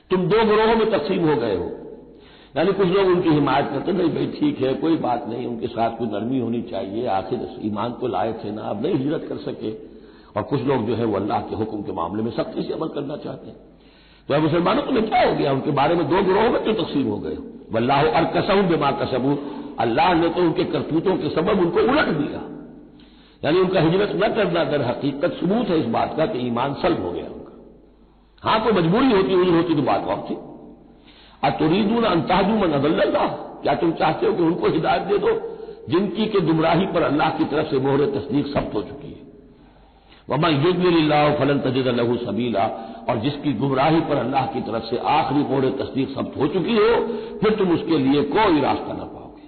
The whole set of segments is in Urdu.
تم دو گروہوں میں تقسیم ہو گئے ہو، یعنی کچھ لوگ ان کی حمایت کرتے نہیں بھائی ٹھیک ہے کوئی بات نہیں، ان کے ساتھ کوئی نرمی ہونی چاہیے، آخر ایمان تو لائے تھے نا، اب نہیں ہجرت کر سکے، اور کچھ لوگ جو ہے وہ اللہ کے حکم کے معاملے میں سختی سے عمل کرنا چاہتے ہیں۔ تو اے مسلمانوں تمہیں کیا ہو گیا؟ ان کے بارے میں دو گروہوں میں کیوں تقسیم ہو گئے؟ واللہ ارکسہم بما کسبوا، اللہ نے تو ان کے کرتوتوں کے سبب ان کو الٹ دیا، یعنی ان کا ہجرت نہ کرنا در حقیقت ثبوت ہے اس بات کا کہ ایمان سلب ہو گیا ان کا۔ ہاں کوئی مجبوری ہوتی ہوئی ہوتی تو بات اور تھی۔ اتریدون ان تہدوا من اضل اللہ، کیا تم چاہتے ہو کہ ان کو ہدایت دے دو جن کی کہ گمراہی پر اللہ کی طرف سے مہر تصدیق ثبت ہو چکی ہے؟ ومن یضلل اللہ فلن تجد له سبیلا، اور جس کی گمراہی پر اللہ کی طرف سے آخری مہر تصدیق ثبت ہو چکی ہو پھر تم اس کے لیے کوئی راستہ نہ پاؤ گے۔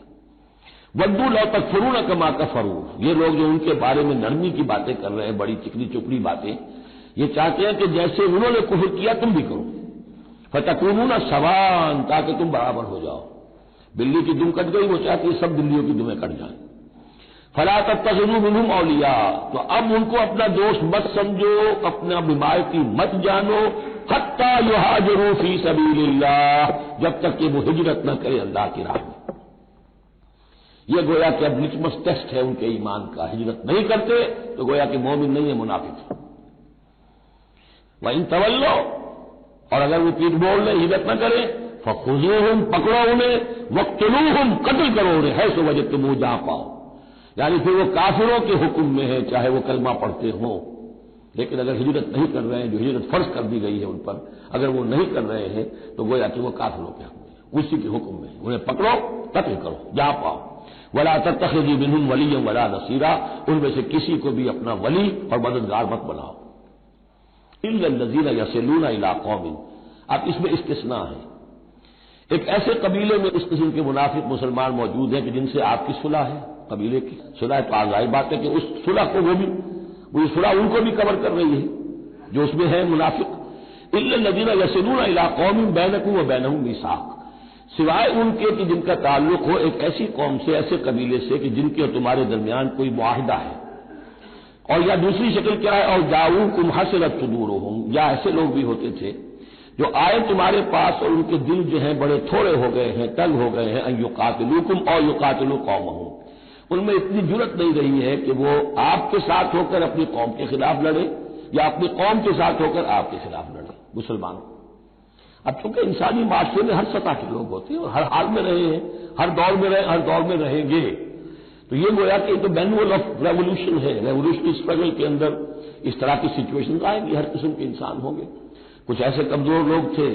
ودوا لو تکفرون کما کفروا، یہ لوگ جو ان کے بارے میں نرمی کی باتیں کر رہے ہیں، بڑی چکنی چپڑی باتیں، یہ چاہتے ہیں کہ جیسے انہوں نے کفر کیا تم بھی کرو، فتکونون سواء، تاکہ تم برابر ہو جاؤ۔ بلی کی دم کٹ گئی، وہ چاہتی ہے سب بلیوں کی دمیں کٹ جائیں۔ فلا تتخذوا منهم اولیاء، تو اب ان کو اپنا دوست مت سمجھو، اپنا حمایتی مت جانو، حتی یہاجروا فی سبیل اللہ، جب تک کہ وہ ہجرت نہ کرے اللہ کی راہ میں۔ یہ گویا کہ اب لٹمس ٹیسٹ ہے ان کے ایمان کا، ہجرت نہیں کرتے تو گویا کہ مومن نہیں ہے، منافق ہے۔ وَإِن تَوَلَّوْا، اور اگر وہ پیٹ موڑ لیں، ہجرت نہ کریں، فَخُذُوهُمْ، پکڑو انہیں، وَاقْتُلُوهُمْ، قتل کرو انہیں، حیث وجدتموہ، جہاں پاؤ۔ یعنی پھر وہ کافروں کے حکم میں ہے، چاہے وہ کلمہ پڑھتے ہوں، لیکن اگر ہجرت نہیں کر رہے ہیں، جو ہجرت فرض کر دی گئی ہے ان پر، اگر وہ نہیں کر رہے ہیں تو گویا کہ وہ کافروں کے حکم میں ہے، اسی کے حکم میں ہے، انہیں پکڑو، قتل کرو جہاں پاؤ۔ وَلَا تَتَّخِذُوا مِنْهُمْ وَلِيًّا وَلَا نَصِيرًا، ان میں سے کسی کو بھی اپنا ولی اور مددگار مت بناؤ۔ إِلَّا الَّذِينَ يَصِلُونَ إِلَىٰ قَوْمٍ، اب اس میں استثناء ہے، ایک ایسے قبیلے میں اس قسم کے منافق مسلمان موجود ہیں کہ جن سے آپ کی صلح ہے، قبیلے کی صلح ہے، تو ظاہر بات ہے کہ اس صلح کو وہ صلح ان کو بھی کور کر رہی ہے جو اس میں ہے منافق۔ إِلَّا الَّذِينَ يَصِلُونَ إِلَىٰ قَوْمٍ بَيْنَكُمْ وَبَيْنَهُم مِّيثَاقٌ، سوائے ان کے کہ جن کا تعلق ہو ایک ایسی قوم سے، ایسے قبیلے سے کہ جن کے اور تمہارے درمیان کوئی معاہدہ ہے، اور یا دوسری شکل کیا ہے، اور جاؤکم حصرت صدورہم، یا ایسے لوگ بھی ہوتے تھے جو آئے تمہارے پاس اور ان کے دل جو ہیں بڑے تھوڑے ہو گئے ہیں، تنگ ہو گئے ہیں، ان یقاتلوکم او یقاتلوا قومہم، ان میں اتنی جرأت نہیں رہی ہے کہ وہ آپ کے ساتھ ہو کر اپنی قوم کے خلاف لڑے یا اپنی قوم کے ساتھ ہو کر آپ کے خلاف لڑے مسلمانوں۔ اب چونکہ انسانی معاشرے میں ہر سطح کے لوگ ہوتے ہیں اور ہر حال میں رہے ہیں، ہر دور میں رہے، ہر دور میں رہیں گے، تو یہ گویا کہ تو مینول آف ریولوشن ہے، ریولوشنری اسٹرگل کے اندر اس طرح کی سچویشن آئیں گی، ہر قسم کے انسان ہوں گے۔ کچھ ایسے کمزور لوگ تھے،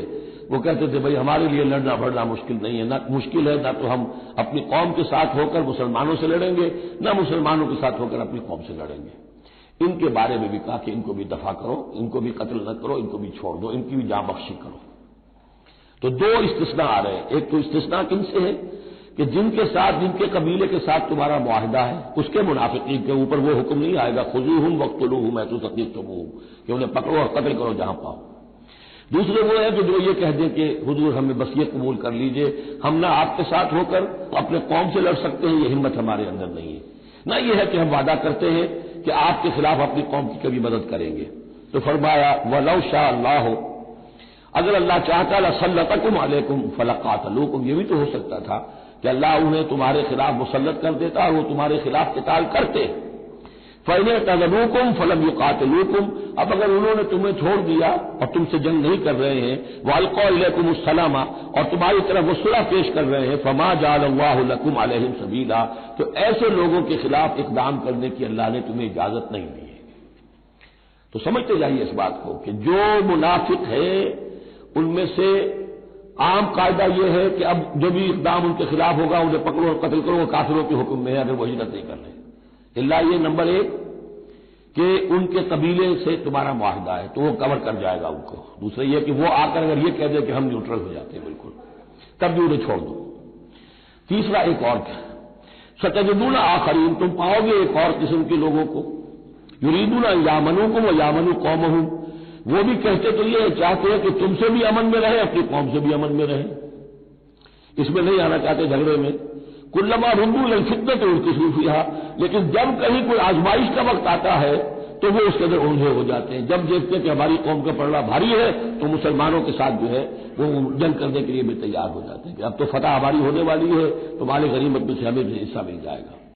وہ کہتے تھے بھائی ہمارے لیے لڑنا بڑھنا مشکل نہیں ہے، نہ مشکل ہے، نہ تو ہم اپنی قوم کے ساتھ ہو کر مسلمانوں سے لڑیں گے، نہ مسلمانوں کے ساتھ ہو کر اپنی قوم سے لڑیں گے۔ ان کے بارے میں بھی کہا کہ ان کو بھی دفع کرو، ان کو بھی قتل نہ کرو، ان کو بھی چھوڑ دو، ان کی بھی جاں بخشی کرو۔ تو دو استثناء آ رہے ہیں، ایک تو استثناء کن سے ہے کہ جن کے ساتھ، جن کے قبیلے کے ساتھ تمہارا معاہدہ ہے، اس کے منافقین کے اوپر وہ حکم نہیں آئے گا خذوہم وقتلوہم حیث ثقفتموہم، کہ انہیں پکڑو اور قتل کرو جہاں پاؤ۔ دوسرے وہ ہے کہ جو یہ کہہ دیں کہ حضور ہمیں بس یہ قبول کر لیجئے، ہم نہ آپ کے ساتھ ہو کر اپنے قوم سے لڑ سکتے ہیں، یہ ہمت ہمارے اندر نہیں ہے، نہ یہ ہے کہ ہم وعدہ کرتے ہیں کہ آپ کے خلاف اپنی قوم کی کبھی مدد کریں گے۔ تو فرمایا وَلَوْ شَاءَ اللَّهُ، اگر اللہ چاہتا لَسَلَّطَكُمْ عَلَيْكُمْ فَلَقَاتَلُوكُمْ، یہ بھی تو ہو سکتا تھا کہ اللہ انہیں تمہارے خلاف مسلط کر دیتا اور وہ تمہارے خلاف قتال کرتے۔ فَإِنْ اعْتَزَلُوكُمْ فَلَمْ يُقَاتِلُوكُمْ، اب اگر انہوں نے تمہیں چھوڑ دیا اور تم سے جنگ نہیں کر رہے ہیں، وَأَلْقَوْا إِلَيْكُمُ السَّلَامَ، اور تمہاری طرف وہ صلح پیش کر رہے ہیں، فَمَا جَعَلَ اللَّهُ لَكُمْ عَلَيْهِمْ سَبِيلًا، تو ایسے لوگوں کے خلاف اقدام کرنے کی اللہ نے تمہیں اجازت نہیں دی ہے۔ تو سمجھتے جائیے اس بات کو کہ جو منافق ہے ان میں سے عام قاعدہ یہ ہے کہ اب جو بھی اقدام ان کے خلاف ہوگا انہیں پکڑو اور قتل کرو، وہ کافروں کے حکم میں ہے اگر وہ ہجرت نہیں کر رہے۔ اللہ یہ نمبر ایک کہ ان کے قبیلے سے تمہارا معاہدہ ہے تو وہ کور کر جائے گا ان کو۔ دوسرا یہ کہ وہ آ کر اگر یہ کہہ دے کہ ہم نیوٹرل ہو جاتے ہیں بالکل، تب بھی انہیں چھوڑ دو۔ تیسرا ایک اور کیا، ستجدون آخرین، تم پاؤ گے ایک اور قسم کے لوگوں کو، یریدون ان یامنوکم و یامنوا قومہم، وہ بھی کہتے تو یہ چاہتے ہیں کہ تم سے بھی امن میں رہے، اپنی قوم سے بھی امن میں رہے، اس میں نہیں آنا چاہتے جھگڑے میں۔ کلما ردوا الی الفتنۃ ارکسوا فیہا، لیکن جب کہیں کوئی آزمائش کا وقت آتا ہے تو وہ اس کے اندر اونھے ہو جاتے ہیں. جب دیکھتے ہیں کہ ہماری قوم کا پلڑا بھاری ہے تو مسلمانوں کے ساتھ جو ہے وہ جنگ کرنے کے لیے بھی تیار ہو جاتے ہیں کہ اب تو فتح ہماری ہونے والی ہے تو مال غنیمت میں سے ہمیں حصہ مل جائے گا.